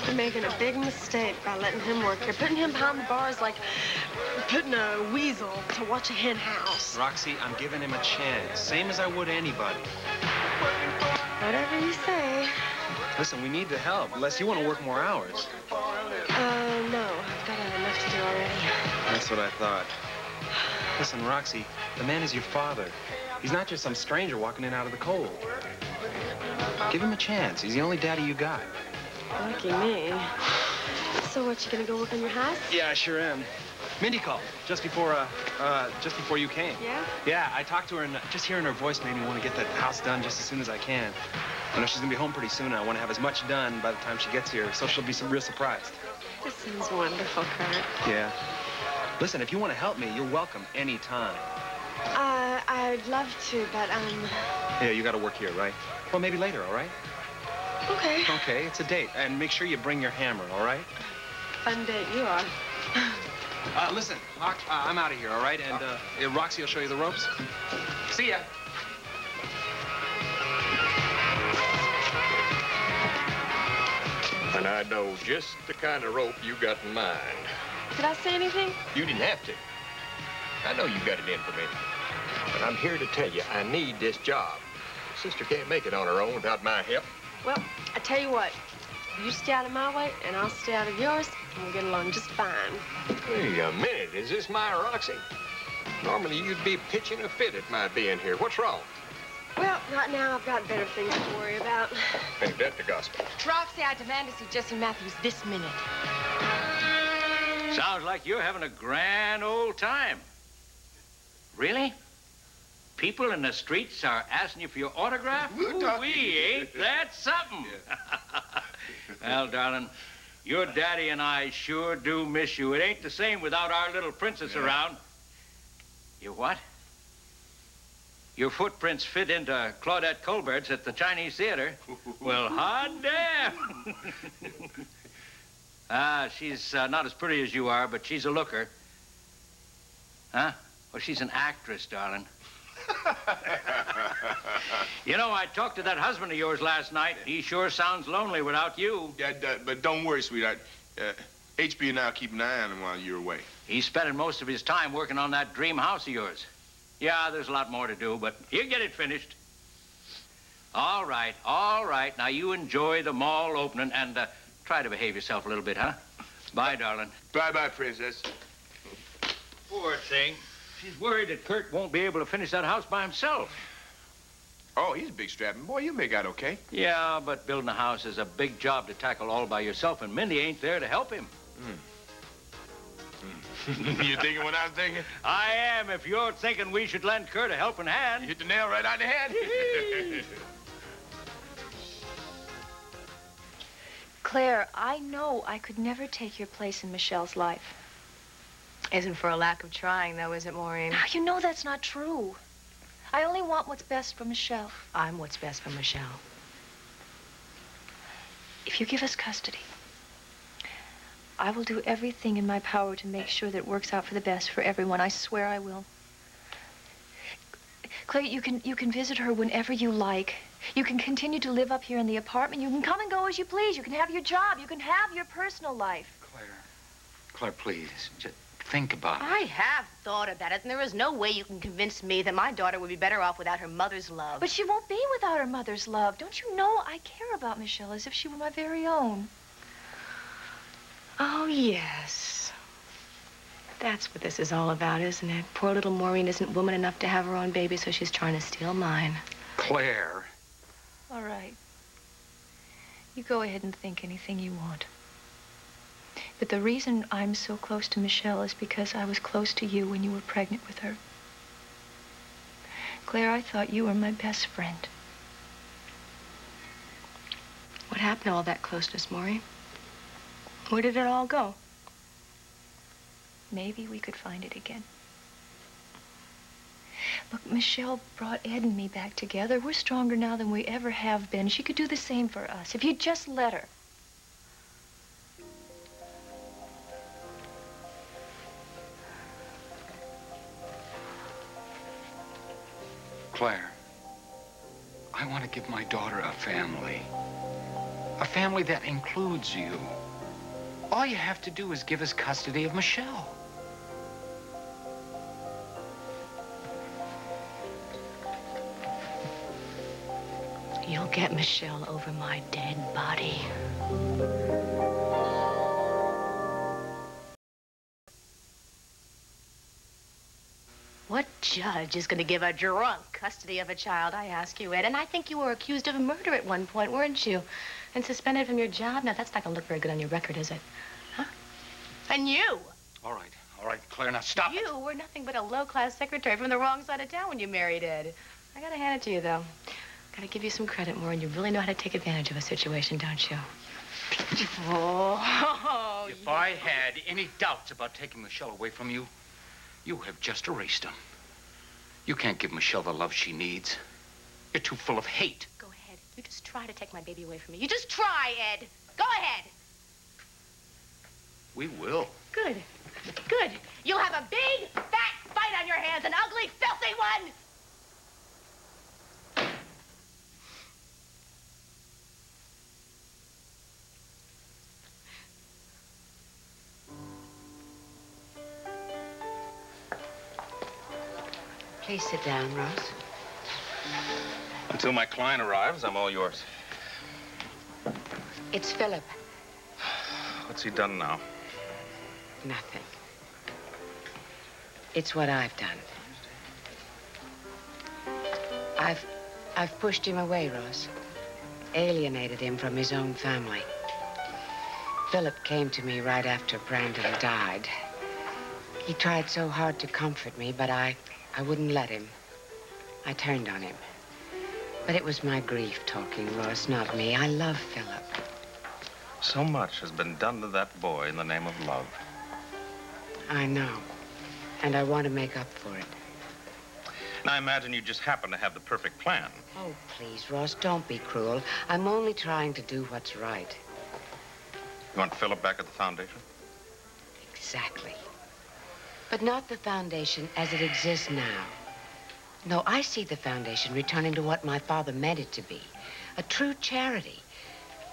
You're making a big mistake by letting him work here. Putting him behind the bars like putting a weasel to watch a hen house. Roxy, I'm giving him a chance, same as I would anybody. Whatever you say. Listen, we need the help, unless you want to work more hours. No. I've got enough to do already. That's what I thought. Listen, Roxy, the man is your father. He's not just some stranger walking in out of the cold. Give him a chance. He's the only daddy you got. Lucky me. So what, you gonna go work on your house? Yeah, I sure am. Mindy called just before you came. Yeah? Yeah, I talked to her, and just hearing her voice made me want to get that house done just as soon as I can. You know, she's gonna be home pretty soon, and I want to have as much done by the time she gets here, so she'll be real surprised. This sounds wonderful, Kurt. Yeah. Listen, if you want to help me, you're welcome anytime. I'd love to, but, Yeah, you gotta work here, right? Well, maybe later, all right? Okay. Okay, it's a date, and make sure you bring your hammer, all right? Fun date you are. Listen, I'm out of here, all right? And Roxy will show you the ropes. See ya. And I know just the kind of rope you got in mind. Did I say anything? You didn't have to. I know you got it in for me. But I'm here to tell you, I need this job. Sister can't make it on her own without my help. Well, I tell you what. You stay out of my way, and I'll stay out of yours, and we'll get along just fine. Wait a minute. Is this my Roxy? Normally, you'd be pitching a fit at my being here. What's wrong? Well, right now, I've got better things to worry about. Ain't that the gospel? Roxy, I demand to see Jesse Matthews this minute. Sounds like you're having a grand old time. Really? People in the streets are asking you for your autograph? Ooh-wee, ain't that something? Well, darling, your daddy and I sure do miss you. It ain't the same without our little princess around. Your what? Your footprints fit into Claudette Colbert's at the Chinese Theater. Well, hot damn. She's not as pretty as you are, but she's a looker. Huh? Well, she's an actress, darling. You know, I talked to that husband of yours last night. He sure sounds lonely without you. Yeah, but don't worry, sweetheart. HB and I'll keep an eye on him while you're away. He's spending most of his time working on that dream house of yours. Yeah, there's a lot more to do, but he'll get it finished. All right, all right. Now, you enjoy the mall opening and try to behave yourself a little bit, huh? Bye, darling. Bye-bye, princess. Poor thing. She's worried that Kurt won't be able to finish that house by himself. Oh, he's a big strapping boy. You'll make out okay. Yeah, but building a house is a big job to tackle all by yourself, and Mindy ain't there to help him. You thinking what I'm thinking? I am, if you're thinking we should lend Kurt a helping hand. You hit the nail right on the head. Claire, I know I could never take your place in Michelle's life. Isn't for a lack of trying, though, is it, Maureen? Now, you know that's not true. I only want what's best for Michelle. I'm what's best for Michelle. If you give us custody, I will do everything in my power to make sure that it works out for the best for everyone. I swear I will. Claire, you can visit her whenever you like. You can continue to live up here in the apartment. You can come and go as you please. You can have your job. You can have your personal life. Claire, please, just think about it. I have thought about it, and there is no way you can convince me that my daughter would be better off without her mother's love. But she won't be without her mother's love. Don't you know I care about Michelle as if she were my very own? Oh, yes. That's what this is all about, isn't it? Poor little Maureen isn't woman enough to have her own baby, so she's trying to steal mine. Claire. All right. You go ahead and think anything you want. But the reason I'm so close to Michelle is because I was close to you when you were pregnant with her. Claire, I thought you were my best friend. What happened to all that closeness, Maureen? Where did it all go? Maybe we could find it again. Look, Michelle brought Ed and me back together. We're stronger now than we ever have been. She could do the same for us if you'd just let her. Claire, I want to give my daughter a family. A family that includes you. All you have to do is give us custody of Michelle. You'll get Michelle over my dead body. What judge is going to give a drunk custody of a child, I ask you, Ed? And I think you were accused of murder at one point, weren't you? And suspended from your job? Now, that's not going to look very good on your record, is it? Huh? And you? All right, Claire, now stop it. You were nothing but a low-class secretary from the wrong side of town when you married Ed. I got to hand it to you, though. Got to give you some credit, Maureen. You really know how to take advantage of a situation, don't you? Oh, If I had any doubts about taking Michelle away from you, you have just erased them. You can't give Michelle the love she needs. You're too full of hate. Go ahead. You just try to take my baby away from me. You just try, Ed. Go ahead. We will. Good. Good. You'll have a big, fat fight on your hands. An ugly, filthy one. Please sit down, Rose. Until my client arrives, I'm all yours. It's Philip. What's he done now? Nothing. It's what I've done. I've pushed him away, Rose. Alienated him from his own family. Philip came to me right after Brandon died. He tried so hard to comfort me, but I wouldn't let him. I turned on him. But it was my grief talking, Ross, not me. I love Philip. So much has been done to that boy in the name of love. I know. And I want to make up for it. Now, I imagine you just happen to have the perfect plan. Oh, please, Ross, don't be cruel. I'm only trying to do what's right. You want Philip back at the foundation? Exactly. But not the foundation as it exists now. No, I see the foundation returning to what my father meant it to be. A true charity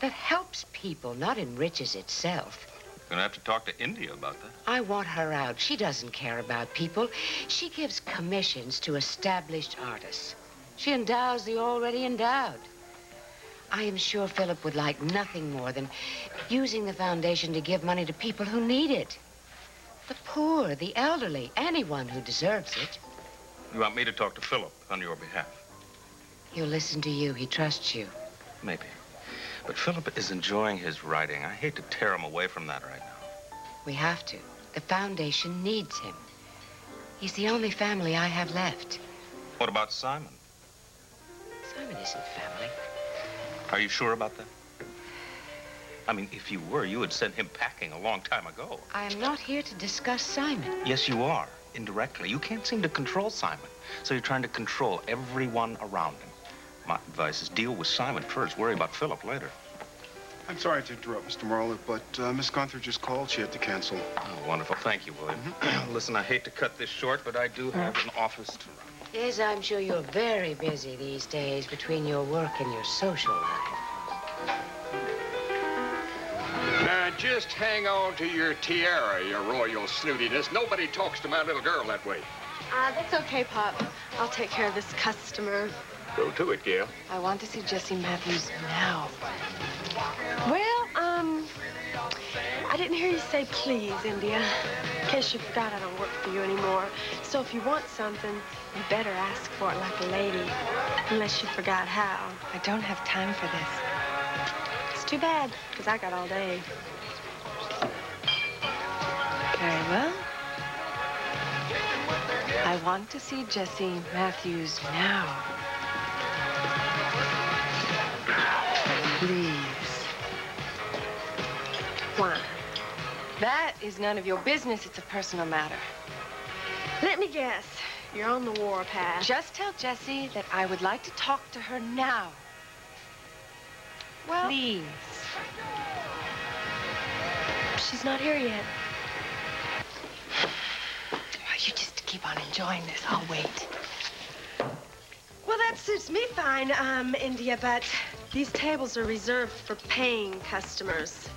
that helps people, not enriches itself. You're gonna have to talk to India about that. I want her out. She doesn't care about people. She gives commissions to established artists. She endows the already endowed. I am sure Philip would like nothing more than using the foundation to give money to people who need it. The poor, the elderly, anyone who deserves it. You want me to talk to Philip on your behalf? He'll listen to you. He trusts you. Maybe. But Philip is enjoying his writing. I hate to tear him away from that right now. We have to. The foundation needs him. He's the only family I have left. What about Simon? Simon isn't family. Are you sure about that? I mean, if you were, you would send him packing a long time ago. I am not here to discuss Simon. Yes, you are. Indirectly. You can't seem to control Simon. So you're trying to control everyone around him. My advice is deal with Simon first. Worry about Philip later. I'm sorry to interrupt, Mr. Marler, but Miss Gunther just called. She had to cancel. Oh, wonderful. Thank you, William. Listen, I hate to cut this short, but I do have an office to run. Yes, I'm sure you're very busy these days between your work and your social life. Now, just hang on to your tiara, your royal snootiness. Nobody talks to my little girl that way. That's okay, Pop. I'll take care of this customer. Go to it, Gail. I want to see Jesse Matthews now. Well, I didn't hear you say please, India. In case you forgot, I don't work for you anymore. So if you want something, you better ask for it like a lady. Unless you forgot how. I don't have time for this. It's too bad, because I got all day. Very well. I want to see Jesse Matthews now. Please. Why? That is none of your business. It's a personal matter. Let me guess. You're on the warpath. Just tell Jessie that I would like to talk to her now. Well, please. She's not here yet. Well, you just keep on enjoying this. I'll wait. Well, that suits me fine, India, but These tables are reserved for paying customers.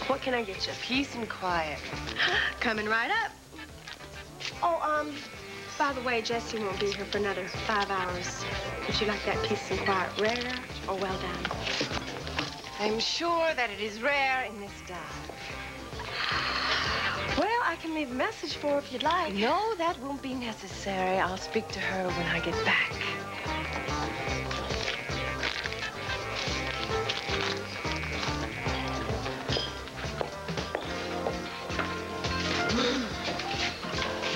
What can I get you? Peace and quiet. Coming right up. Oh, by the way, Jesse won't be here for another 5 hours. Would you like that peace and quiet rare or well done? I'm sure that it is rare in this style. Well, I can leave a message for her if you'd like. No, that won't be necessary. I'll speak to her when I get back.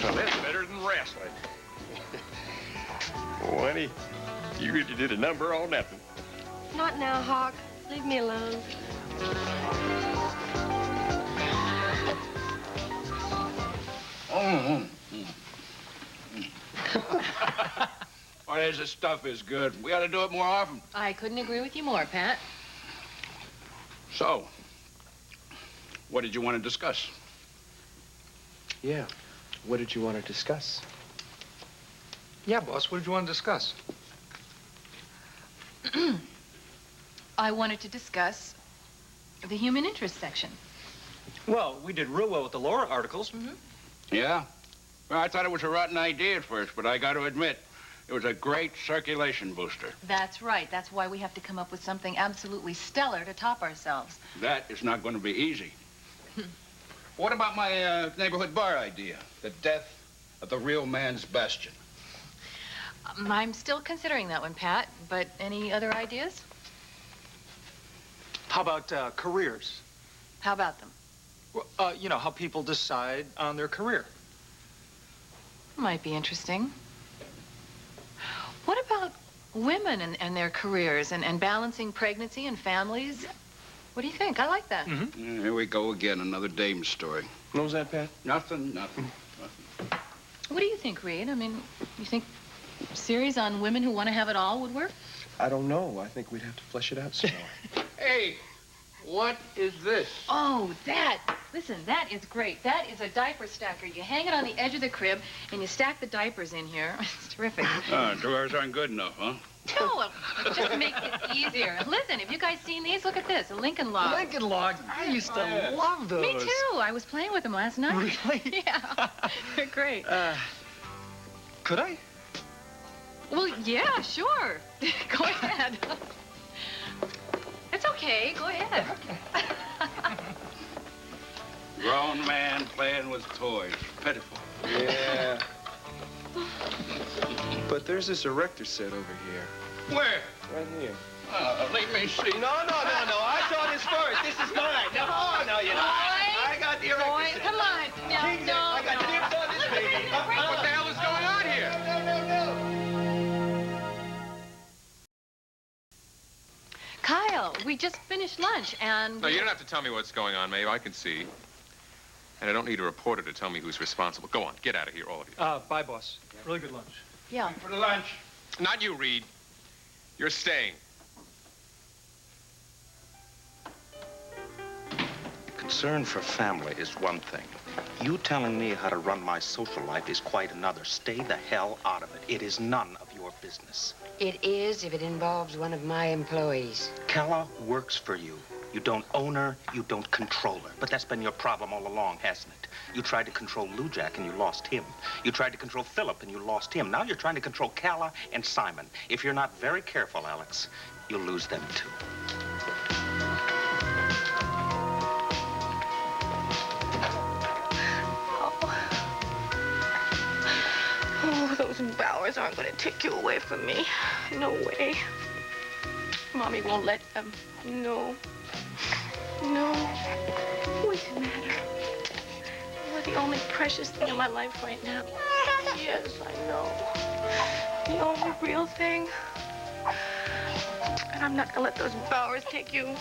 Well, that's better than wrestling. Winnie, you really did a number on nothing. Not now, Hawk. Leave me alone. Boy, this stuff is good. We ought to do it more often. I couldn't agree with you more, Pat. So, what did you want to discuss? Yeah. What did you want to discuss? Yeah, boss, what did you want to discuss? I wanted to discuss the human interest section. Well, we did real well with the Laura articles. Yeah? Well, I thought it was a rotten idea at first, but I got to admit, it was a great circulation booster. That's right. That's why we have to come up with something absolutely stellar to top ourselves. That is not going to be easy. What about my neighborhood bar idea? The death of the real man's bastion. I'm still considering that one, Pat, but any other ideas? How about careers? How about them? Well, you know, how people decide on their career. Might be interesting. What about women and their careers and balancing pregnancy and families? What do you think? I like that. Yeah, here we go again, another dame story. What was that, Pat? Nothing. What do you think, Reed? I mean, you think a series on women who want to have it all would work? I don't know. I think we'd have to flesh it out some more. Hey, what is this? Oh, listen, that is great. That is a diaper stacker. You hang it on the edge of the crib, and you stack the diapers in here. It's terrific. Drawers aren't good enough, huh? No, it just makes it easier. Listen, have you guys seen these? Look at this, a Lincoln log. Lincoln logs. I used to love those. Me too. I was playing with them last night. Really? Yeah, they're great. Could I? Well, yeah, sure. Go ahead. It's okay. Go ahead. Grown man playing with toys. Pitiful. Yeah. But there's this erector set over here. Where? Right here. Let me see. No. I saw this first. This is mine. No, you're not. I got the erector Boy, set. come on. No. I got dibs on this baby. What the hell is going on here? Kyle, we just finished lunch, and... No, you don't have to tell me what's going on, Maeve. I can see. And I don't need a reporter to tell me who's responsible. Go on, get out of here, all of you. Bye, boss. Really good lunch. Yeah. For the lunch. Not you, Reed. You're staying. Concern for family is one thing. You telling me how to run my social life is quite another. Stay the hell out of it. It is none of your business. It is if it involves one of my employees. Kella works for you. You don't own her, you don't control her. But that's been your problem all along, hasn't it? You tried to control Lou Jack and you lost him. You tried to control Philip and you lost him. Now you're trying to control Kella and Simon. If you're not very careful, Alex, you'll lose them too. Oh, those Bowers aren't going to take you away from me. No way. Mommy won't let them. No. What's the matter? You're the only precious thing in my life right now. Yes, I know. The only real thing. And I'm not going to let those Bowers take you. No.